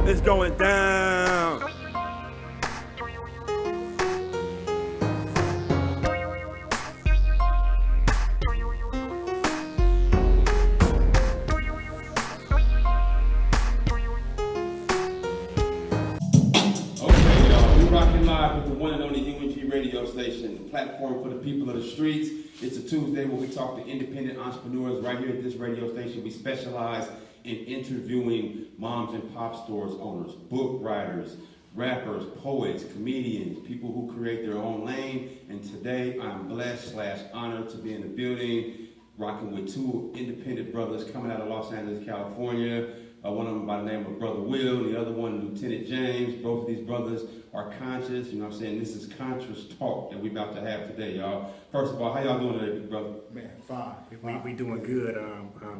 It's going down. Okay, y'all, we rocking live with the one and only UNG radio station, the platform for the people of the streets. It's a Tuesday where we talk to independent entrepreneurs right here at this radio station. We specialize in interviewing moms and pop stores owners, book writers, rappers, poets, comedians, people who create their own lane. And today I'm blessed/honored to be in the building, rocking with two independent brothers coming out of Los Angeles, California. One of them by the name of Brother Will, the other one Lieutenant James. Both of these brothers are conscious. You know what I'm saying? This is conscious talk that we're about to have today, y'all. First of all, how y'all doing today, brother? Man, fine. We doing good,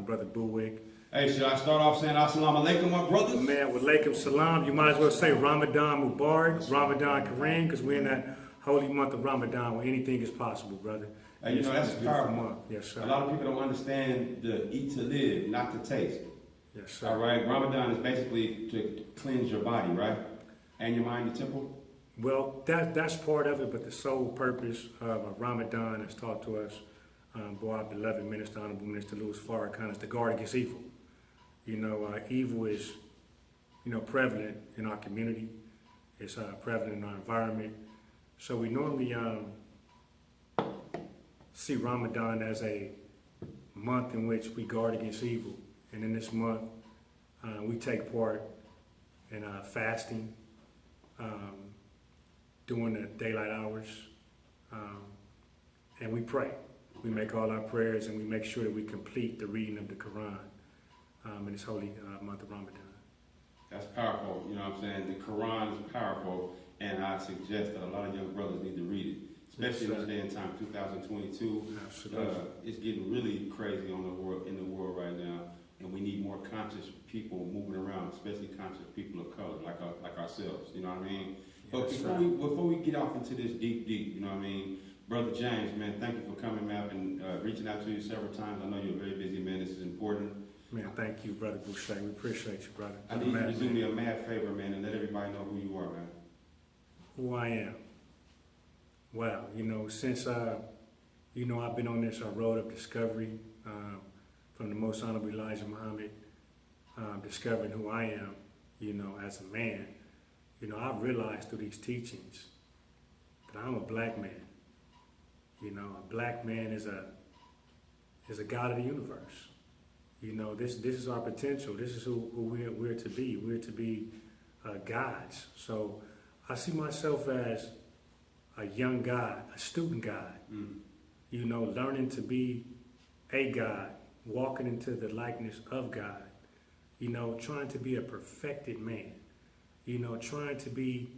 Brother Buwick. Hey, should I start off saying Assalamu alaikum, my brothers? Man, with Walaikum Salam, you might as well say Ramadan Mubarak, Ramadan Kareem, because we're in that holy month of Ramadan where anything is possible, brother. Hey, you know, that's a beautiful powerful. month. Yes, sir. A lot of people don't understand the eat to live, not to taste. Yes, sir. All right, Ramadan is basically to cleanse your body, right? And your mind, the temple. Well, that's part of it, but the sole purpose of Ramadan is taught to us by our beloved Minister, Honorable Minister Louis Farrakhan, is to guard against evil. You know, evil is, prevalent in our community. It's prevalent in our environment. So we normally see Ramadan as a month in which we guard against evil. And in this month, we take part in fasting, during the daylight hours, and we pray. We make all our prayers and we make sure that we complete the reading of the Quran in this holy month of Ramadan. That's powerful. You know what I'm saying? The Quran is powerful, and I suggest that a lot of young brothers need to read it, especially in this day and time, 2022. Absolutely. It's getting really crazy in the world right now, and we need more conscious people moving around, especially conscious people of color, like ourselves. You know what I mean? But before we get off into this deep, you know what I mean? Brother James, man, thank you for coming, man. I've been reaching out to you several times. I know you're a very busy man. This is important. Man, thank you, Brother Boucher. We appreciate you, brother. I need you to do me a mad favor, man, and let everybody know who you are, man. Who I am. Wow, since I've been on this road of discovery from the Most Honorable Elijah Muhammad, discovering who I am, as a man, I've realized through these teachings that I'm a black man. A black man is a God of the universe. This is our potential. This is who we're to be. We're to be gods. So I see myself as a young God, a student God. Learning to be a God, walking into the likeness of God. Trying to be a perfected man. Trying to be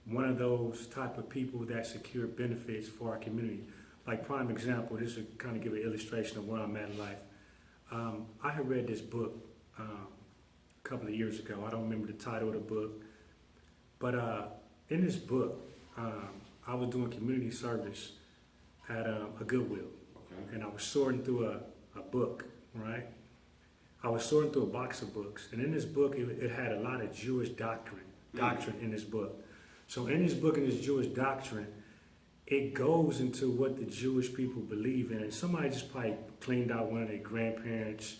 one of those type of people that secure benefits for our community. Like prime example, this will kind of give an illustration of where I'm at in life. I had read this book a couple of years ago. I don't remember the title of the book. But in this book, I was doing community service at a Goodwill. Okay. And I was sorting through a book, right? I was sorting through a box of books. And in this book, it had a lot of Jewish doctrine in this book. So in this book, in this Jewish doctrine, it goes into what the Jewish people believe in. And somebody just probably cleaned out one of their grandparents'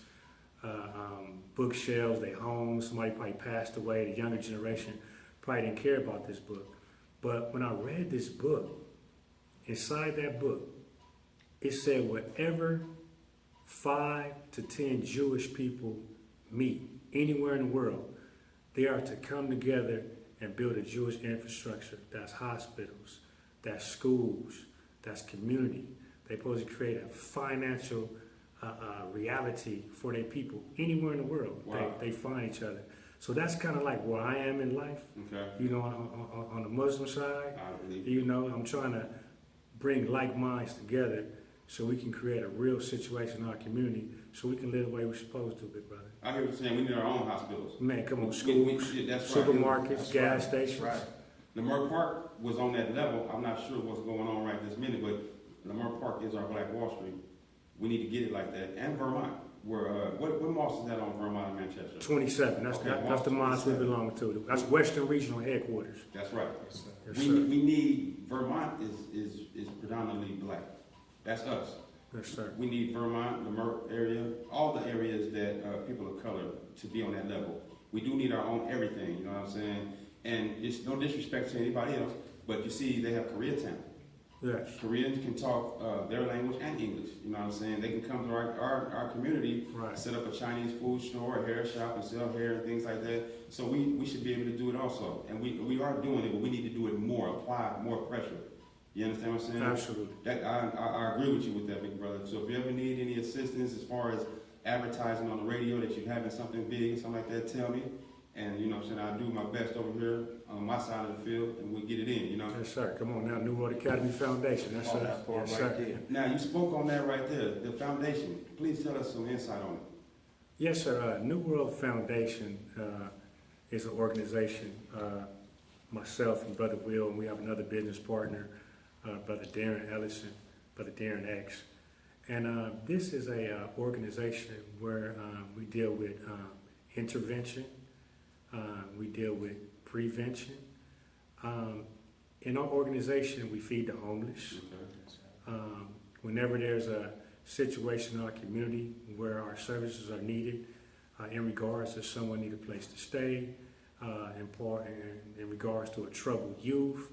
bookshelves, their homes. Somebody probably passed away. The younger generation probably didn't care about this book. But when I read this book, inside that book, it said wherever 5 to 10 Jewish people meet anywhere in the world, they are to come together and build a Jewish infrastructure. That's hospitals, that's schools, that's community. They're supposed to create a financial reality for their people anywhere in the world. Wow. They find each other. So that's kind of like where I am in life. Okay. On the Muslim side, I'm trying to bring like minds together so we can create a real situation in our community so we can live the way we're supposed to, big brother. I hear what you're saying. We need our own hospitals. Man, come on, schools, supermarkets, gas stations. Right. Lamar Park was on that level. I'm not sure what's going on right this minute, but Lamar Park is our Black Wall Street. We need to get it like that. And Vermont. what mosque is that on Vermont and Manchester? 27. That's Okay, that's the mosque we 27. belong to. That's Western Regional Headquarters. That's right. Yes, We sir. need Vermont is predominantly black. That's us. Yes, sir. We need Vermont, the Merck area, all the areas that people of color to be on that level. We do need our own everything, you know what I'm saying? And it's no disrespect to anybody else, but you see, they have Koreatown. Yes. Koreans can talk their language and English, you know what I'm saying? They can come to our community, Right. set up a Chinese food store, a hair shop, and sell hair and things like that. So we should be able to do it also. And we are doing it, but we need to do it more, apply more pressure. You understand what I'm saying? Absolutely. That I agree with you with that, big brother. So if you ever need any assistance as far as advertising on the radio, that you're having something big, something like that, tell me. And you know what I'm saying, I'll do my best over here on my side of the field and we'll get it in, you know. Yes, sir. Come on now, New World Academy Foundation. That's Oh, us. that part Yes, right sir. there. Now you spoke on that right there, the foundation. Please tell us some insight on it. Yes, sir. New World Foundation is an organization. Myself and Brother Will, and we have another business partner, Brother Darren Ellison, Brother Darren X. And this is a organization where we deal with intervention, we deal with prevention. In our organization, we feed the homeless. Whenever there's a situation in our community where our services are needed, in regards to someone need a place to stay, in regards to a troubled youth,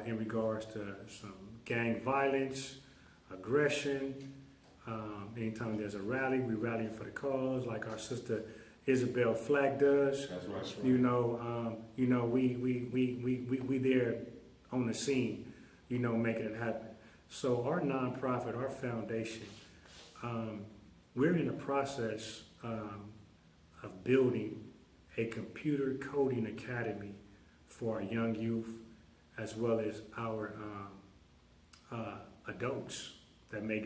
in regards to some gang violence, aggression. Anytime there's a rally, we rally for the cause, like our sister Isabel Flack does. That's right. We there on the scene, making it happen. So our nonprofit, our foundation, we're in the process of building a computer coding academy for our young youth, as well as our adults that may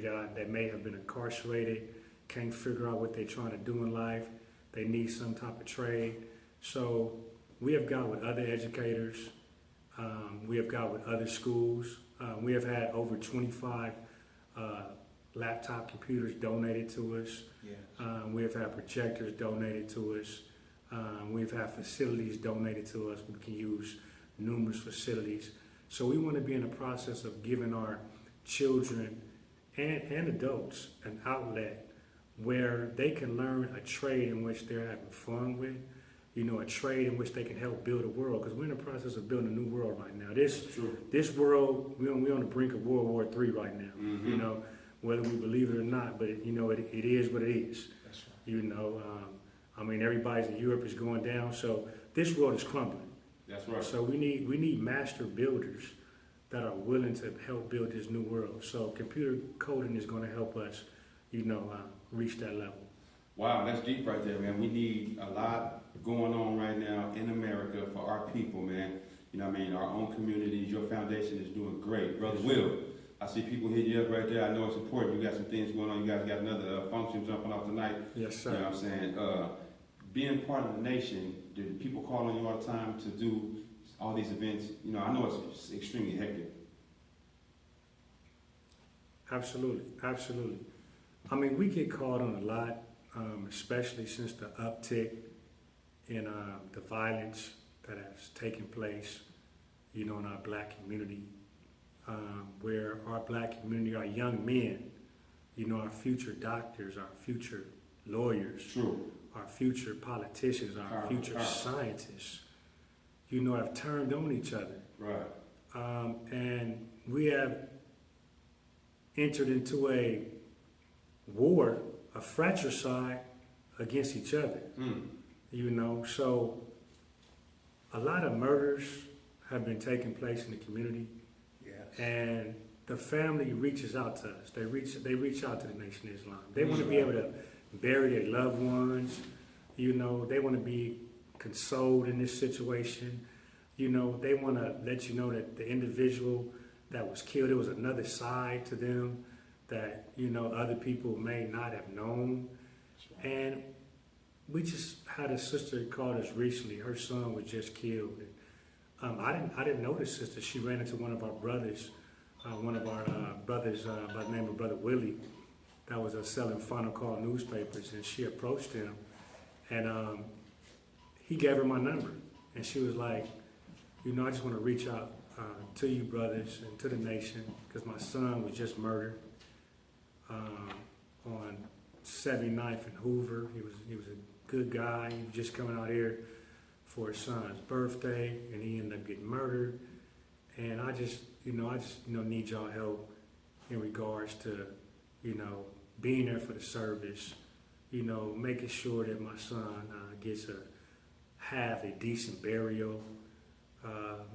have been incarcerated, can't figure out what they're trying to do in life. They need some type of trade. So we have got with other educators, we have got with other schools. We have had over 25 laptop computers donated to us. Yes. We have had projectors donated to us. We've had facilities donated to us. We can use numerous facilities. So we want to be in the process of giving our children and adults an outlet where they can learn a trade in which they're having fun with, a trade in which they can help build a world. Because we're in the process of building a new world right now. This world, we're on the brink of World War III right now. Mm-hmm. Whether we believe it or not, but it is what it is. That's right. Everybody's in Europe is going down, so this world is crumbling. That's right. So we need master builders that are willing to help build this new world. So computer coding is going to help us, reach that level. Wow, that's deep right there, man. We need a lot going on right now in America for our people, man. Our own communities. Your foundation is doing great. Brother Will, I see people hit you up right there. I know it's important. You got some things going on. You guys got another function jumping off tonight. Yes, sir. You know what I'm saying? Being part of the nation, do people call on you all the time to do all these events? I know it's extremely hectic. Absolutely. We get called on a lot, especially since the uptick in the violence that has taken place, in our black community, where our black community, our young men, our future doctors, our future lawyers, True. our future politicians, our future scientists, have turned on each other. Right. And we have entered into a war, a fratricide against each other. So a lot of murders have been taking place in the community. Yes. And the family reaches out to us. They reach out to the Nation of Islam. They want to be able to bury their loved ones. They want to be consoled in this situation. They want to let you know that the individual that was killed, there was another side to them that, other people may not have known. And we just had a sister called us recently. Her son was just killed. And, I didn't know this sister. She ran into one of our brothers, by the name of Brother Willie, that was selling Final Call newspapers, and she approached him, and he gave her my number, and she was like, you know, I just want to reach out to you brothers and to the nation, because my son was just murdered on 79th and Hoover. He was a good guy. He was just coming out here for his son's birthday, and he ended up getting murdered. And I just need y'all help in regards to, you know, being there for the service, you know, making sure that my son gets have a decent burial,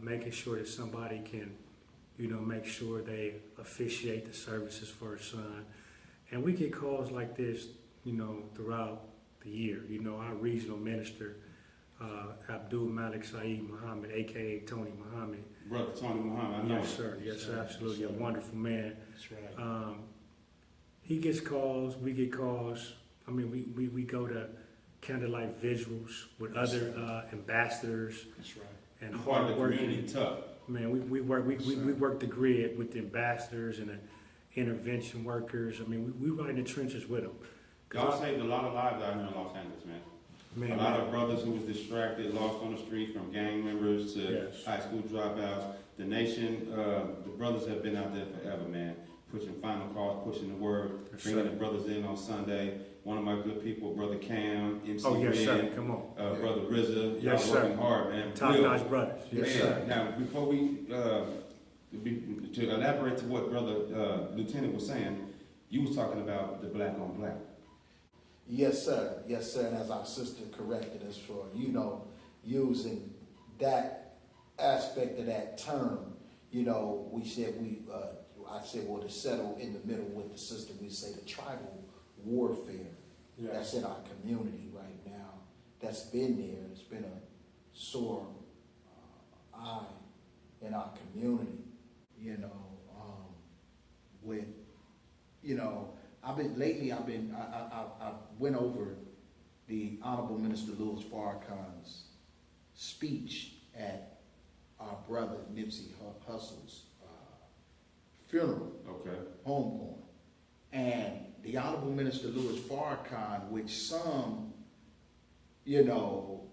making sure that somebody can, you know, make sure they officiate the services for his son. And we get calls like this, you know, throughout the year. You know, our regional minister, Abdul Malik Saeed Muhammad, aka Tony Muhammad. Brother Tony Muhammad, I know. Yes, sir. Yes, sir. Absolutely. Yes, sir. A wonderful man. That's right. He gets calls, we get calls. I mean, we go to candlelight visuals with other ambassadors That's right. and Part of the hard community working. tough. Man, we work the grid with the ambassadors and the intervention workers. I mean, we right in the trenches with them. Y'all saved a lot of lives out here in Los Angeles, man. Man, A lot of brothers who was distracted, lost on the street, from gang members to Yes. high school dropouts. The nation, the brothers have been out there forever, man. Pushing Final Calls, pushing the word, Yes, bringing sir. the brothers in on Sunday. One of my good people, Brother Cam, MC Oh, yes, sir. Red, Come on. Brother RZA. Y'all Yes, sir. working hard, man. Top Will, notch brothers. Yes, man, sir. now, before we, to elaborate to what Brother Lieutenant was saying, you was talking about the black on black. Yes, sir. Yes, sir. And as our sister corrected us for, you know, using that aspect of that term, you know, we said I said, well, to settle in the middle with the sister, we say the tribal warfare that's in our community right now. That's been there. It's been a sore eye in our community, you know, with, you know, I went over the Honorable Minister Louis Farrakhan's speech at our brother Nipsey Hussle's funeral, Okay. homegoing. And the Honorable Minister Louis Farrakhan, which some, you know,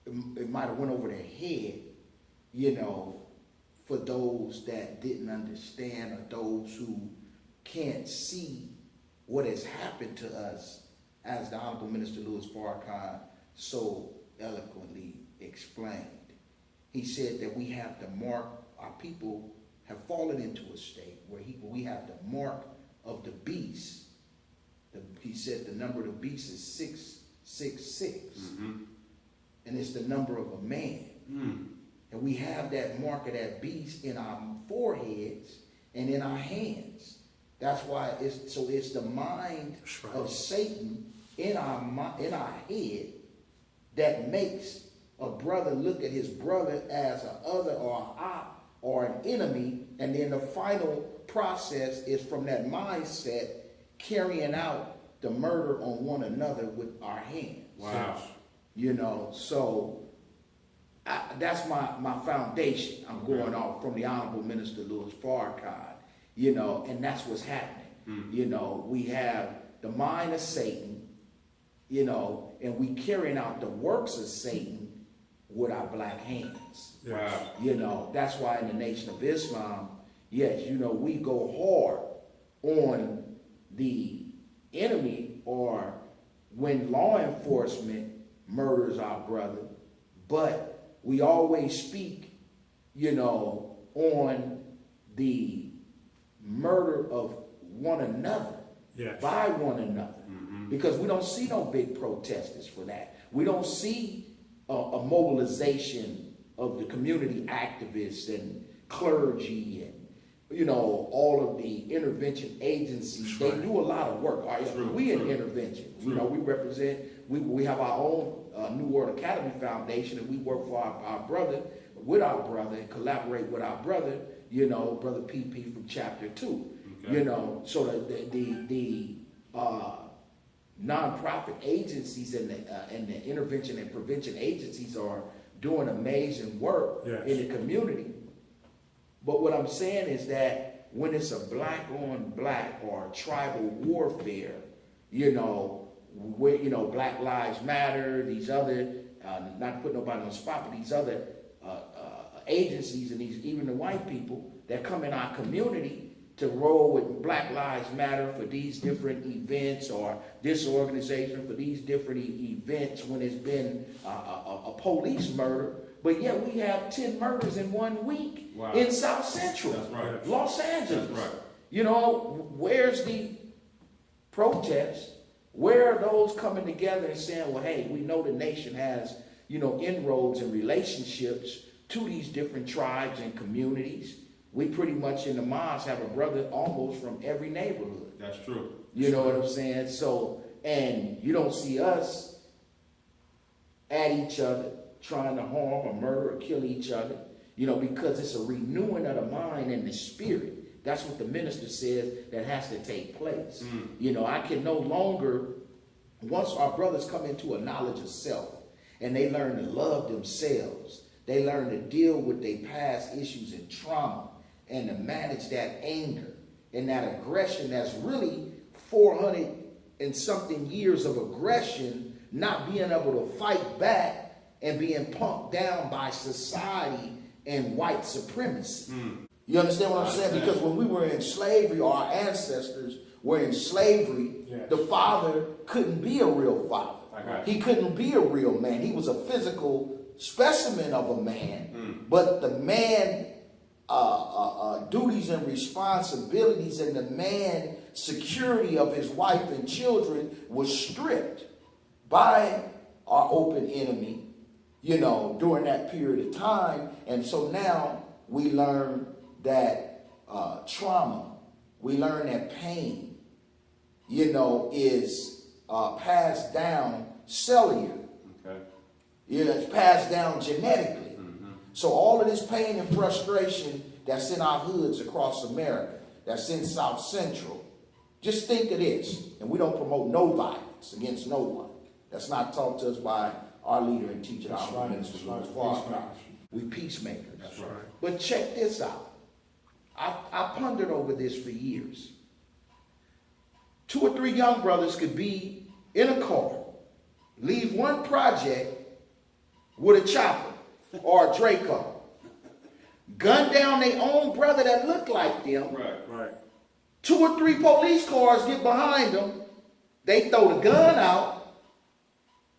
it might have went over their head, you know, for those that didn't understand or those who can't see what has happened to us, as the Honorable Minister Louis Farrakhan so eloquently explained. He said that we have to mark, our people have fallen into a state where we have the mark of the beast. He said the number of the beast is 666. Mm-hmm. And it's the number of a man. Mm. And we have that mark of that beast in our foreheads and in our hands. That's why it's the mind That's right. of Satan in our head that makes a brother look at his brother as an other or an op or an enemy, and then the final process is from that mindset carrying out the murder on one another with our hands. Wow. You know, so that's my foundation. I'm going off from the Honorable Minister Louis Farrakhan, you know, and that's what's happening. You know, we have the mind of Satan, you know, and we carrying out the works of Satan with our black hands. Wow. You know, that's why in the Nation of Islam, yes, you know, we go hard on the enemy or when law enforcement murders our brother, but we always speak, you know, on the murder of one another, Yes. by one another, because we don't see no big protesters for that. We don't see a mobilization of the community activists and clergy and, you know, all of the intervention agencies. They do a lot of work. We in intervention. You know, we represent, we have our own New World Academy Foundation, and we work for our brother, with our brother, and collaborate with our brother, you know, Brother PP from Chapter 2. Okay. You know, so the nonprofit agencies and the intervention and prevention agencies are doing amazing work Yes. in the community. But what I'm saying is that when it's a black on black or tribal warfare, you know, where, you know, Black Lives Matter, these other, not to put nobody on the spot, but these other agencies and these, even the white people that come in our community to roll with Black Lives Matter for these different events, or this organization for these different events when it's been a police murder. But yet we have 10 murders in 1 week in South Central, That's right. Los Angeles. That's right. You know, where's the protest? Where are those coming together and saying, well, hey, we know the nation has, you know, inroads and relationships to these different tribes and communities. We pretty much in the mosque have a brother almost from every neighborhood. That's true. You know what I'm saying? So, and you don't see us at each other trying to harm or murder or kill each other, you know, because it's a renewing of the mind and the spirit. That's what the minister says that has to take place. You know, I can no longer, once our brothers come into a knowledge of self and they learn to love themselves, they learn to deal with their past issues and trauma and to manage that anger and that aggression that's really 400 and something years of aggression, not being able to fight back and being pumped down by society and white supremacy. You understand what I'm saying? Because when we were in slavery, our ancestors were in slavery, the father couldn't be a real father. He couldn't be a real man. He was a physical specimen of a man, but the man duties and responsibilities and the man security of his wife and children was stripped by our open enemy, you know, during that period of time. And so now we learn that trauma, we learn that pain, you know, is passed down cellular. You know, it's passed down genetically. So all of this pain and frustration that's in our hoods across America, that's in South Central, just think of this. And we don't promote no violence against no one. That's not taught to us by our leader and teacher, our minister, Farrakhan. We peacemakers. That's right. But check this out. I pondered over this for years. 2 or 3 young brothers could be in a car, leave one project with a chopper or a Draco, gun down their own brother that looked like them. Right. 2 or 3 police cars get behind them. They throw the gun out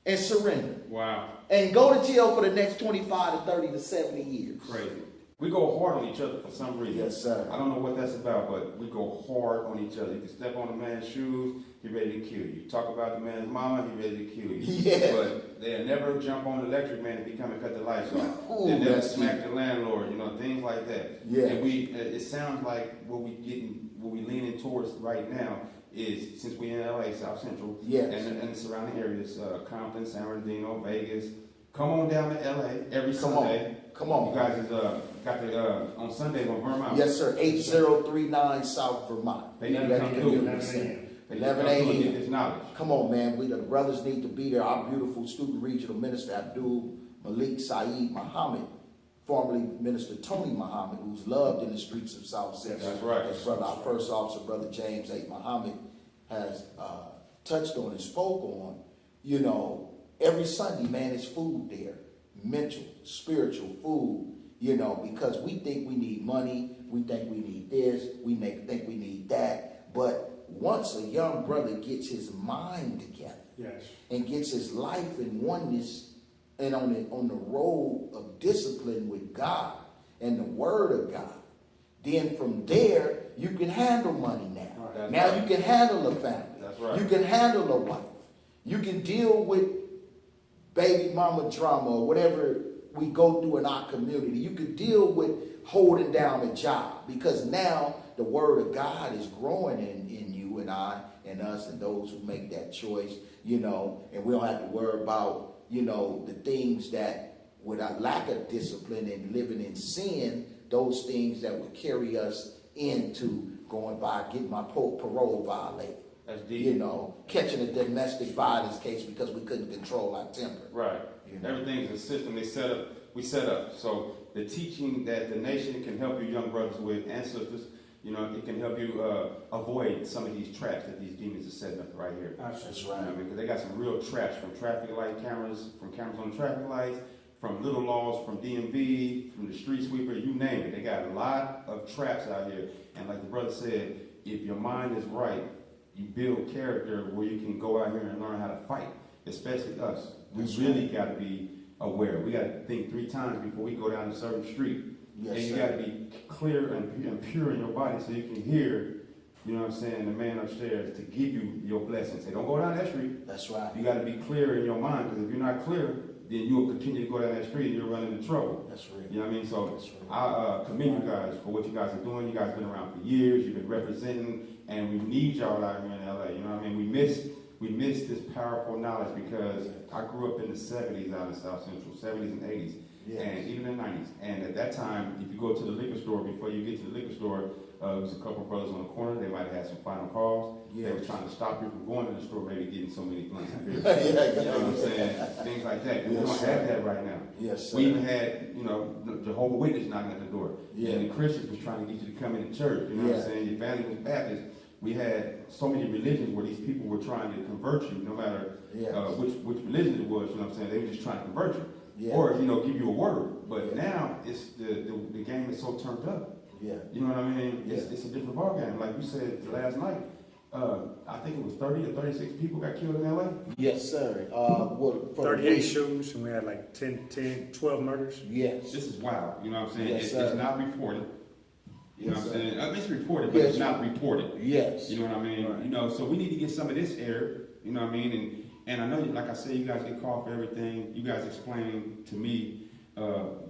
and surrender. Wow. And go to jail for the next 25 to 30 to 70 years. Crazy. We go hard on each other for some reason. Yes, sir. I don't know what that's about, but we go hard on each other. You can step on a man's shoes, he's ready to kill you. Talk about the man's mama, he's ready to kill you. Yeah. But they'll never jump on the electric man if he come and cut the lights off. Ooh, They'll never that's smack the landlord, you know, things like that. Yeah. And it sounds like what we leaning towards right now is, since we're in LA, South Central, yes, and the surrounding areas, Compton, San Bernardino, Vegas. Come on down to LA every Sunday. Come on. You guys is got the on Sundays on Vermont. Yes, sir. 8039 South Vermont. They need to come through. 11 a.m. a.m. Get this knowledge. Come on, man. We the brothers need to be there. Our beautiful student regional minister Abdul Malik Saeed Muhammad, formerly Minister Tony Muhammad, who's loved in the streets of South Central. That's right. His brother, our first officer, Brother James A. Muhammad, has touched on and spoke on. You know, every Sunday, man, is food there. Mental, spiritual food, you know, because we think we need money, we think we need this, we think we need that. But once a young brother gets his mind together, and gets his life in oneness and on the road of discipline with God and the word of God, then from there you can handle money now. That's now right. you can handle a family. That's right. You can handle a wife. You can deal with baby mama drama or whatever we go through in our community. You can deal with holding down a job because now the word of God is growing in you and I and us and those who make that choice, you know, and we don't have to worry about, you know, the things that with a lack of discipline and living in sin, those things that would carry us into going by, getting my parole violated. That's deep. You know, catching a domestic violence case because we couldn't control our temper. Right. You know? Everything's a system we set up. So the teaching that the nation can help you young brothers with and sisters, You know, it can help you avoid some of these traps that these demons are setting up right here. That's You know right. what I mean? Because they got some real traps from traffic light cameras, from cameras on traffic lights, from little laws, from DMV, from the street sweeper, you name it. They got a lot of traps out here. And like the brother said, if your mind is right, you build character where you can go out here and learn how to fight, especially us. We really got to be aware. We got to think 3 times before we go down a certain street. Yes, and you sir. got to be clear and pure in your body so you can hear, you know what I'm saying, the man upstairs to give you your blessings. Say, don't go down that street. That's right. You got to be clear in your mind, because if you're not clear, then you'll continue to go down that street and you'll run into trouble. That's right. You know what I mean? So That's right. I commend you guys for what you guys are doing. You guys have been around for years. You've been representing, and we need y'all out here in LA. You know what I mean? We miss this powerful knowledge, because I grew up in the 70s out in South Central, 70s and 80s. Yes. And even in the 90s. And at that time, if you go to the liquor store, before you get to the liquor store, there was a couple of brothers on the corner. They might have had some final calls. Yes. They were trying to stop you from going to the store, maybe getting so many blunts of beer. Yeah. You know what I'm saying? Things like that. We Yes, don't sir. have that right now. Yes, sir. We even had, you know, Jehovah's Witness knocking at the door. Yeah. And the Christians was trying to get you to come into church. You know what I'm saying? Your family was Baptist. We had so many religions where these people were trying to convert you, no matter Yes. which religion it was. You know what I'm saying? They were just trying to convert you. Yes. Or, you know, give you a word. But Yeah. now it's the game is so turned up. Yeah. You know what I mean? Yeah. It's a different ball game. Like you said last night, I think it was 30 or 36 people got killed in LA. Yes, sir. Well, for 38 shootings, and we had like 12 murders. Yes. This is wild. You know what I'm saying? Yes, it's sir. not reported. You know Yes, what I'm sir. saying? I mean, it's reported, but Yes, it's not reported. Yes. You know what I mean? Right. You know, so we need to get some of this air. You know what I mean? And I know, like I said, you guys get called for everything. You guys explain to me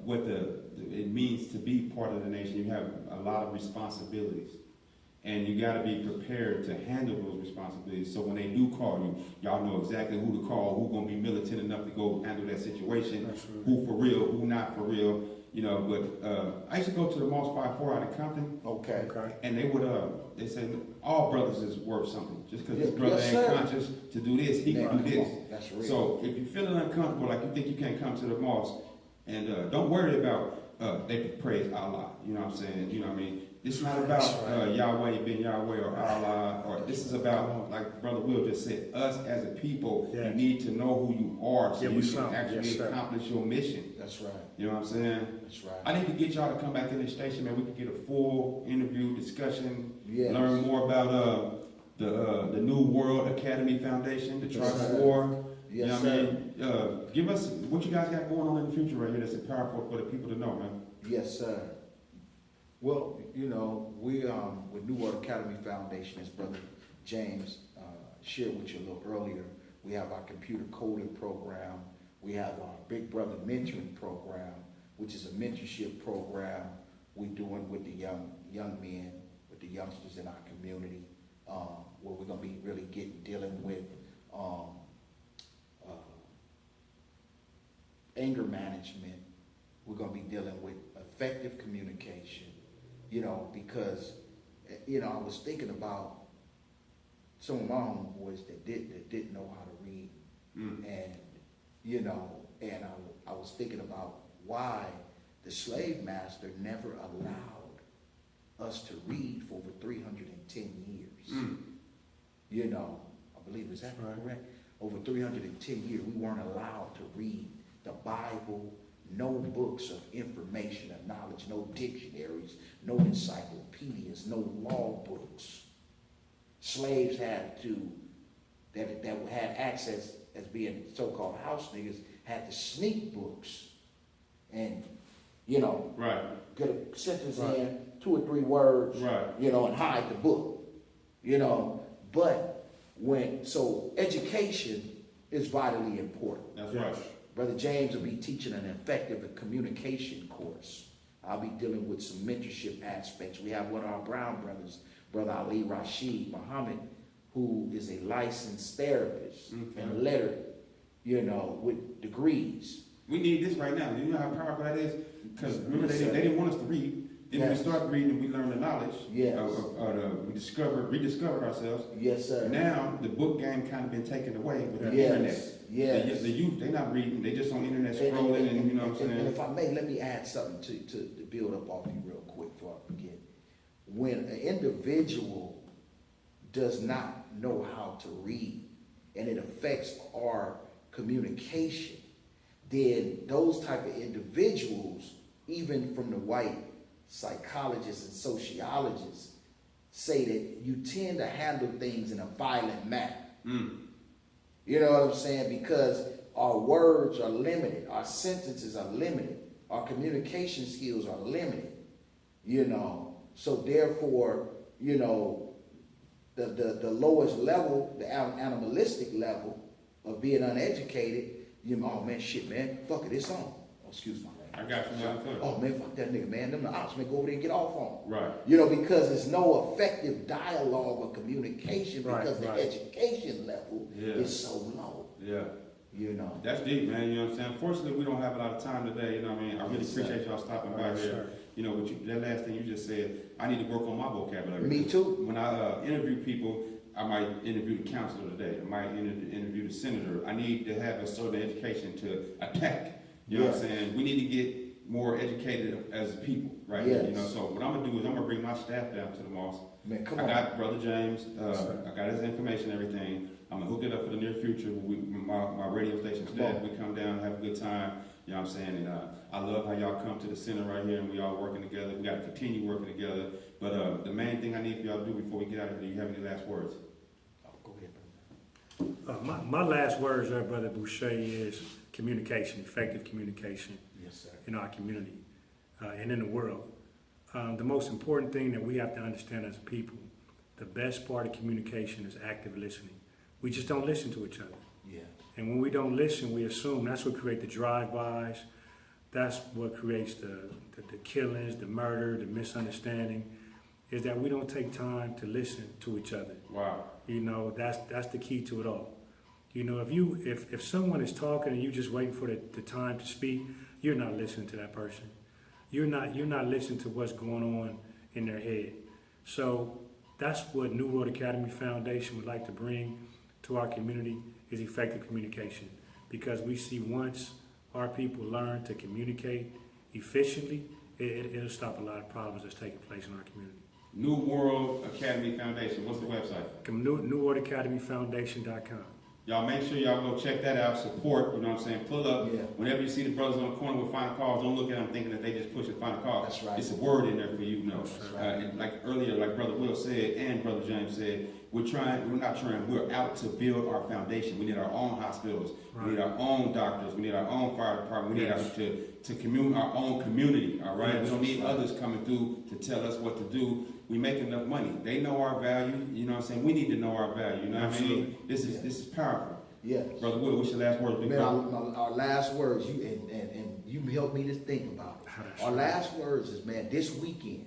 what it means to be part of the nation. You have a lot of responsibilities, and you got to be prepared to handle those responsibilities. So when they do call you, y'all know exactly who to call, who's gonna be militant enough to go handle that situation, Absolutely. who for real, who not for real. You know, but I used to go to the Moss 5-4 out of Compton, Okay. Okay. and they said all brothers is worth something. Just because this Yes, brother yes, ain't sir. conscious to do this, he can do this. That's real. So if you're feeling uncomfortable, like you think you can't come to the mosque, and don't worry about they praise Allah. You know what I'm saying? You know what I mean? It's not about Yahweh being Yahweh or Allah, or this is about, like Brother Will just said, us as a people. Yes. You need to know who you are so Yeah, you we can some. actually Yes, sir. accomplish your mission. That's right. You know what I'm saying? That's right. I need to get y'all to come back to this station, man. We can get a full interview, discussion, Yes. learn more about the New World Academy Foundation, the Yes, Tribal sir. War. Yes, You know what sir. I mean? Give us what you guys got going on in the future right here that's powerful for the people to know, man. Yes, sir. Well, you know, we with New World Academy Foundation, as Brother James shared with you a little earlier, we have our computer coding program. We have our Big Brother mentoring program, which is a mentorship program we're doing with the young men, with the youngsters in our community, where we're gonna be really dealing with anger management. We're going to be dealing with effective communication, you know, because, you know, I was thinking about some of my homeboys that didn't know how to read. And, you know, and I was thinking about why the slave master never allowed us to read for over 310 years. You know, I believe, is that correct? Over 310 years, we weren't allowed to read the Bible, no books of information and knowledge, no dictionaries, no encyclopedias, no law books. Slaves had to, that had access as being so-called house niggas, had to sneak books and, you know, Right. get a sentence in, 2 or 3 words, Right. you know, and hide the book, you know. But so education is vitally important. That's right. Brother James will be teaching an effective communication course. I'll be dealing with some mentorship aspects. We have one of our Brown brothers, Brother Ali Rashid Muhammad, who is a licensed therapist and lettered, you know, with degrees. We need this right now. You know how powerful that is? Because remember, they didn't want us to read. Then when we Yes. started reading, we learned the knowledge. Yes. We rediscovered ourselves. Yes, sir. Now the book game kind of been taken away with the Yes. internet. Yes. The youth, they're not reading. They just on the internet scrolling, and you know what I'm And saying? if I may, let me add something to build up off you real quick before I forget. when an individual does not know how to read and it affects our communication, then those type of individuals, even from the white psychologists and sociologists, say that you tend to handle things in a violent manner. You know what I'm saying? Because our words are limited, our sentences are limited, our communication skills are limited, you know. So therefore, you know, the lowest level, the animalistic level of being uneducated, you know, oh man, shit, man, fuck it, it's on. Oh, excuse my language. I got you, man. Oh man, fuck that nigga, man. Them the ops, man, go over there and get off on. Right. You know, because there's no effective dialogue or communication because the Right. education level is so low. Yeah. You know. That's deep, man. You know what I'm saying? Unfortunately, we don't have a lot of time today. You know what I mean? I really Yes, sir. appreciate y'all stopping by Yes, here. sir. You know, that last thing you just said, I need to work on my vocabulary. Me too. When I interview people, I might interview the counselor today. I might interview the senator. I need to have a certain education to attack. You know what I'm saying? We need to get more educated as people, right? Yes. You know, so what I'm gonna do is I'm gonna bring my staff down to the mosque. Man, come I on. got Brother James. sir. I got his information, everything. I'm gonna hook it up for the near future. My radio station staff, we come down, have a good time. You know what I'm saying? And I love how y'all come to the center right here, and we all working together. We got to continue working together. But the main thing I need for y'all to do before we get out of here, do you have any last words? Oh, go ahead, brother. My last words there, Brother Boucher, is communication, effective communication Yes, sir. in our community and in the world. The most important thing that we have to understand as a people, the best part of communication is active listening. We just don't listen to each other. Yeah. And when we don't listen, we assume. That's what creates the drive-bys. That's what creates the killings, the murder, the misunderstanding, is that we don't take time to listen to each other. Wow. You know, that's the key to it all. You know, if someone is talking and you just waiting for the time to speak, you're not listening to that person. You're not listening to what's going on in their head. So that's what New World Academy Foundation would like to bring to our community, is effective communication. Because we see once our people learn to communicate efficiently, it'll stop a lot of problems that's taking place in our community. New World Academy Foundation. What's the website? NewWorldAcademyFoundation.com. Y'all make sure y'all go check that out. Support, you know what I'm saying? Pull up. Yeah. Whenever you see the brothers on the corner with final calls, don't look at them thinking that they just pushing final calls. That's right. It's a word in there for you, you know. That's right. And like earlier, like Brother Will said and Brother James said, we're out to build our foundation. We need our own hospitals. Right. We need our own doctors. We need our own fire department. We need Yes. our own community, all right? Yes. We don't need others coming through to tell us what to do. We make enough money. They know our value, you know what I'm saying? We need to know our value, you know what I mean? This is powerful. Yes. Brother Will, what's your last words, big Man, brother? our last words, and you helped me to think about it. Our last words is, man, this weekend,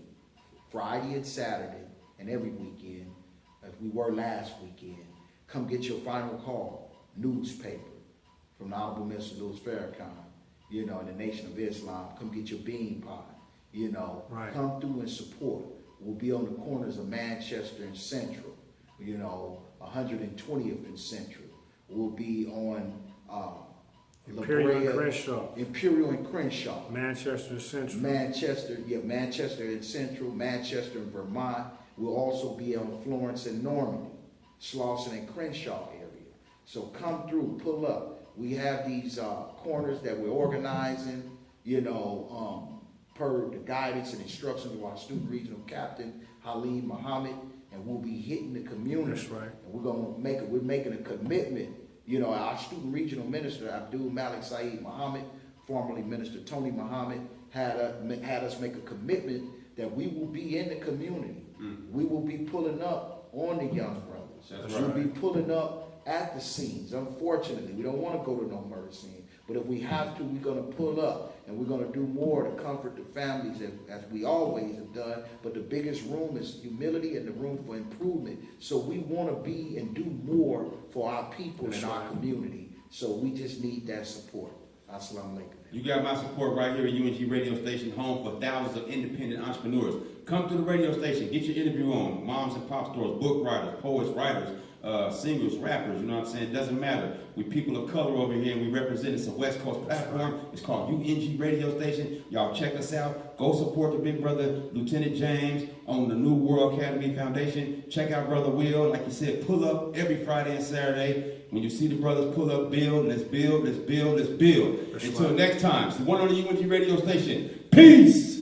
Friday and Saturday, and every weekend, as we were last weekend, come get your final call newspaper from the Honorable Minister Louis Farrakhan, you know, in the Nation of Islam. Come get your bean pod, you know. Right. Come through and support. We'll be on the corners of Manchester and Central, you know, 120th and Central. We'll be on Imperial and La Brea, Crenshaw. Imperial and Crenshaw. Manchester Central. Manchester and Central, Manchester and Vermont. We'll also be on Florence and Normandy, Slauson and Crenshaw area. So come through, pull up. We have these corners that we're organizing, you know, per the guidance and instructions of our student regional captain, Halim Muhammad, and we'll be hitting the community. That's right. And we're making a commitment. You know, our student regional minister, Abdul Malik Saeed Muhammad, formerly Minister Tony Muhammad, had us make a commitment that we will be in the community. We will be pulling up on the young brothers. That's We'll right. be pulling up at the scenes. Unfortunately, we don't want to go to no murder scene. But if we have to, we're going to pull up, and we're going to do more to comfort the families as we always have done. But the biggest room is humility and the room for improvement. So we want to be and do more for our people That's and our right. community. So we just need that support. Assalamu alaikum. You got my support right here at UNG Radio Station, home for thousands of independent entrepreneurs. Come to the radio station, get your interview on. Moms and pop stores, book writers, poets, writers, singers, rappers, you know what I'm saying? It doesn't matter. We people of color over here and we represent. It's a West Coast platform. It's called UNG Radio Station. Y'all check us out. Go support the big brother, Lieutenant James, on the New World Academy Foundation. Check out Brother Will. Like you said, pull up every Friday and Saturday. When you see the brothers pull up, build, let's build, let's build, let's build. Until next time, it's the one on the UNG Radio Station. Peace!